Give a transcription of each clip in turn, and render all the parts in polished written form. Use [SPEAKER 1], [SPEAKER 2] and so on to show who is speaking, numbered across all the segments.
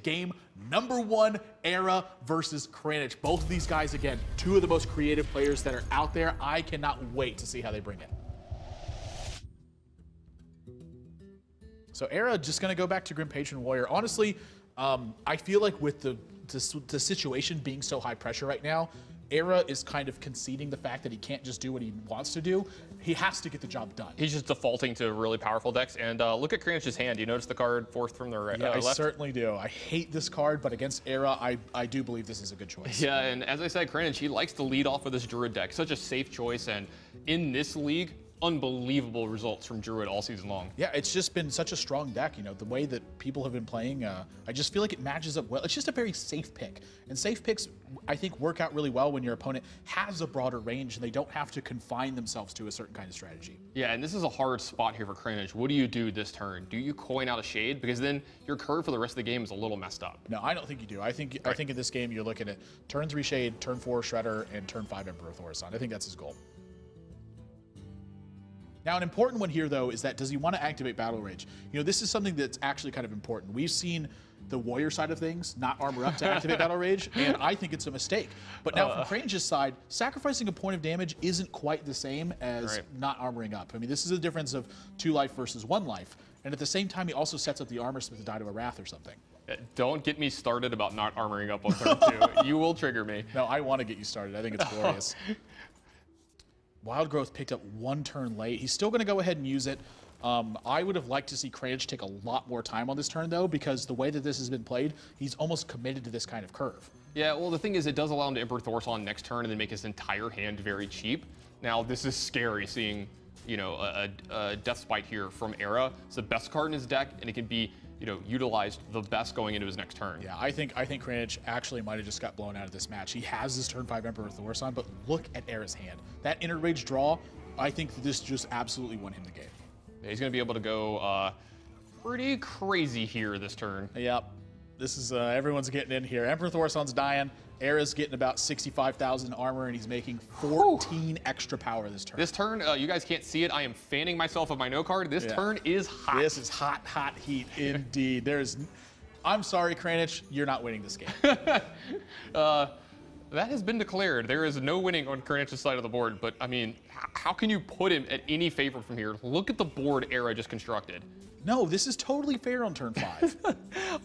[SPEAKER 1] Game number 1, ErA versus Kranich. Both of these guys, again, two of the most creative players that are out there. I cannot wait to see how they bring it. So ErA just going to go back to Grim Patron Warrior. Honestly, I feel like with the situation being so high pressure right now, ErA is kind of conceding the fact that he can't just do what he wants to do. He has to get the job done.
[SPEAKER 2] He's just defaulting to really powerful decks. And look at Kranich's hand. You notice the card fourth from the right,
[SPEAKER 1] yeah,
[SPEAKER 2] left?
[SPEAKER 1] I certainly do. I hate this card, but against ErA, I do believe this is a good choice.
[SPEAKER 2] Yeah, and as I said, Kranich, he likes to lead off with this Druid deck. Such a safe choice. And in this league, unbelievable results from Druid all season long.
[SPEAKER 1] Yeah, it's just been such a strong deck. You know, the way that people have been playing, I just feel like it matches up well. It's just a very safe pick. And safe picks, I think, work out really well when your opponent has a broader range and they don't have to confine themselves to a certain kind of strategy.
[SPEAKER 2] Yeah, and this is a hard spot here for Kranich. What do you do this turn? Do you coin out a Shade? Because then your curve for the rest of the game is a little messed up.
[SPEAKER 1] No, I don't think you do. I think in this game you're looking at turn 3 Shade, turn 4 Shredder, and turn 5 Emperor Thaurissan. I think that's his goal. Now, an important one here, though, is that does he want to activate Battle Rage? You know, this is something that's actually kind of important. We've seen the Warrior side of things not armor up to activate Battle Rage, and I think it's a mistake. But now from Kranich's side, sacrificing a point of damage isn't quite the same as not armoring up. I mean, this is a difference of 2 life versus 1 life. And at the same time, he also sets up the Armor Smith to die to a Wrath or something.
[SPEAKER 2] Don't get me started about not armoring up on turn 2. You will trigger me.
[SPEAKER 1] No, I want to get you started. I think it's glorious. Wild Growth picked up 1 turn late. He's still going to go ahead and use it. I would have liked to see Kranich take a lot more time on this turn, though, because the way that this has been played, he's almost committed to this kind of curve.
[SPEAKER 2] Yeah, well, the thing is, it does allow him to Emperor Thaurissan next turn and then make his entire hand very cheap. Now, this is scary seeing, you know, a Death Spite here from ErA. It's the best card in his deck, and it can be, you know, utilized the best going into his next turn.
[SPEAKER 1] Yeah, I think Kranich actually might have just got blown out of this match. He has this turn 5 Emperor Thaurissan, but look at ErA's hand. That Inner Rage draw, I think this just absolutely won him the game.
[SPEAKER 2] Yeah, he's going to be able to go pretty crazy here this turn.
[SPEAKER 1] Yep. This is, everyone's getting in here. Emperor Thaurissan's dying. ErA's getting about 65,000 armor, and he's making 14 extra power this turn.
[SPEAKER 2] This turn, you guys can't see it. I am fanning myself of my no card. This turn is hot.
[SPEAKER 1] This is hot, hot heat indeed. I'm sorry, Kranich, you're not winning this game.
[SPEAKER 2] That has been declared. There is no winning on Kranich's side of the board, but I mean, how can you put him at any favor from here? Look at the board ErA just constructed.
[SPEAKER 1] No, this is totally fair on turn 5.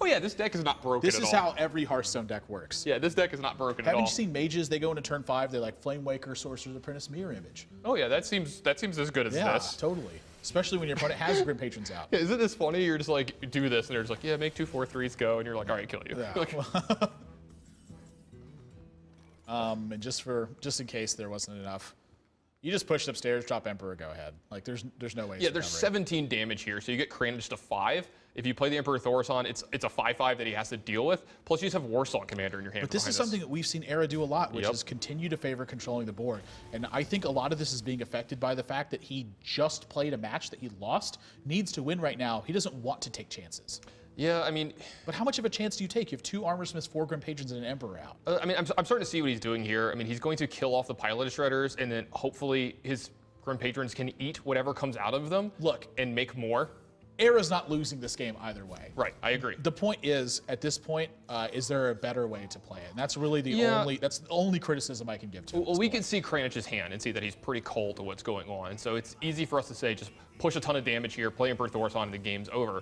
[SPEAKER 2] Oh yeah, this deck is not broken at all.
[SPEAKER 1] This is how every Hearthstone deck works.
[SPEAKER 2] Yeah, this deck is not broken at all.
[SPEAKER 1] Haven't you seen mages? They go into turn 5, they're like Flame Waker, Sorcerer's Apprentice, Mirror Image.
[SPEAKER 2] Oh yeah, that seems as good as this.
[SPEAKER 1] Yeah, totally. Especially when your opponent has Grim Patrons out.
[SPEAKER 2] Yeah, isn't this funny? You're just like, do this, and they're just like, yeah, make 2 4/3s go, and you're like, all right, kill you.
[SPEAKER 1] Yeah.
[SPEAKER 2] Like,
[SPEAKER 1] and just in case there wasn't enough, you just push it upstairs, drop Emperor, go ahead. Like there's no way.
[SPEAKER 2] Yeah, there's 17 damage here, so you get Kranich to 5. If you play the Emperor Thaurissan, it's a 5/5 that he has to deal with. Plus, you just have Warsalt Commander in your hand.
[SPEAKER 1] But this is something that we've seen ErA do a lot, which is continue to favor controlling the board. And I think a lot of this is being affected by the fact that he just played a match that he lost, needs to win right now. He doesn't want to take chances.
[SPEAKER 2] Yeah, I mean...
[SPEAKER 1] But how much of a chance do you take? You have 2 Armor Smiths, 4 Grim Patrons, and an Emperor out.
[SPEAKER 2] I mean, I'm starting to see what he's doing here. I mean, he's going to kill off the Pilot Shredders, and then hopefully his Grim Patrons can eat whatever comes out of them.
[SPEAKER 1] Look.
[SPEAKER 2] And make more.
[SPEAKER 1] ErA's not losing this game either way.
[SPEAKER 2] Right, I agree.
[SPEAKER 1] The point is, at this point, is there a better way to play it? And that's really the only criticism I can give to it.
[SPEAKER 2] Well, we can see Kranich's hand and see that he's pretty cold to what's going on. So it's easy for us to say, just push a ton of damage here, play Emperor Thaurissan, and the game's over.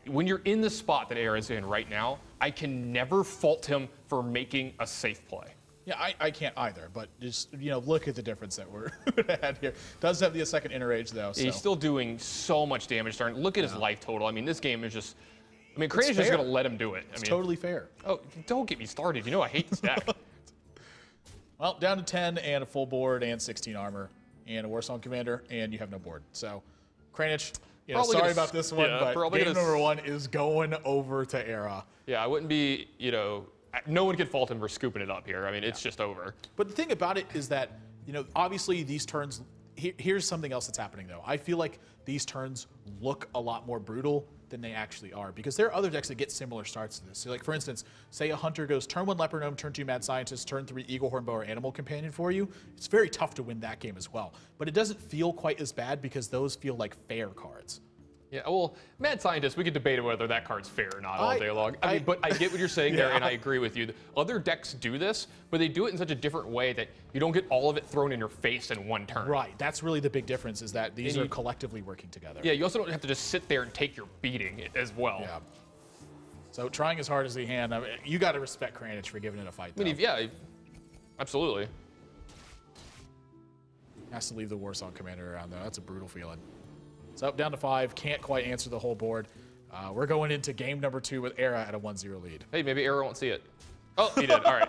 [SPEAKER 2] When you're in the spot that ErA is in right now, I can never fault him for making a safe play.
[SPEAKER 1] Yeah, I can't either, but just, you know, look at the difference that we're at here. Does have the second Inner Rage, though. So.
[SPEAKER 2] He's still doing so much damage. Look at his life total. I mean, this game is just... I mean, Kranich is just going to let him do it.
[SPEAKER 1] It's totally fair.
[SPEAKER 2] Oh, don't get me started. You know I hate this deck.
[SPEAKER 1] Well, down to 10 and a full board and 16 armor and a Warsong Commander, and you have no board. So, Kranich... You know, sorry about this one, but game number 1 is going over to ErA.
[SPEAKER 2] Yeah, I wouldn't be, you know, no one could fault him for scooping it up here. I mean, it's just over.
[SPEAKER 1] But the thing about it is that, you know, obviously these turns, here's something else that's happening though. I feel like these turns look a lot more brutal than they actually are, because there are other decks that get similar starts to this. So like, for instance, say a Hunter goes turn 1 Leper Gnome, turn 2 Mad Scientist, turn 3 Eagle Hornbow or Animal Companion for you. It's very tough to win that game as well. But it doesn't feel quite as bad because those feel like fair cards.
[SPEAKER 2] Yeah, well, mad scientist, we could debate whether that card's fair or not all day long. I mean, but I get what you're saying there, and I agree with you. Other decks do this, but they do it in such a different way that you don't get all of it thrown in your face in one turn.
[SPEAKER 1] Right. That's really the big difference, is that these are collectively working together.
[SPEAKER 2] Yeah, you also don't have to just sit there and take your beating as well.
[SPEAKER 1] Yeah. So trying as hard as he can. I mean, you got to respect Kranich for giving it a fight, though.
[SPEAKER 2] I mean, yeah, absolutely.
[SPEAKER 1] Has to leave the Warsong Commander around, though. That's a brutal feeling. So up down to 5. Can't quite answer the whole board. We're going into game number 2 with ErA at a 1-0 lead.
[SPEAKER 2] Hey, maybe ErA won't see it. Oh, he did. All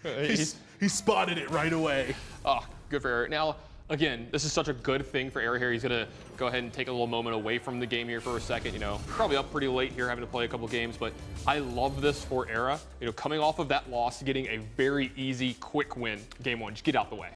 [SPEAKER 2] right.
[SPEAKER 1] He spotted it right away.
[SPEAKER 2] Oh, good for ErA. Now, again, this is such a good thing for ErA here. He's going to go ahead and take a little moment away from the game here for a second. You know, probably up pretty late here, having to play a couple games, but I love this for ErA. You know, coming off of that loss, getting a very easy, quick win, game 1. Just get out the way.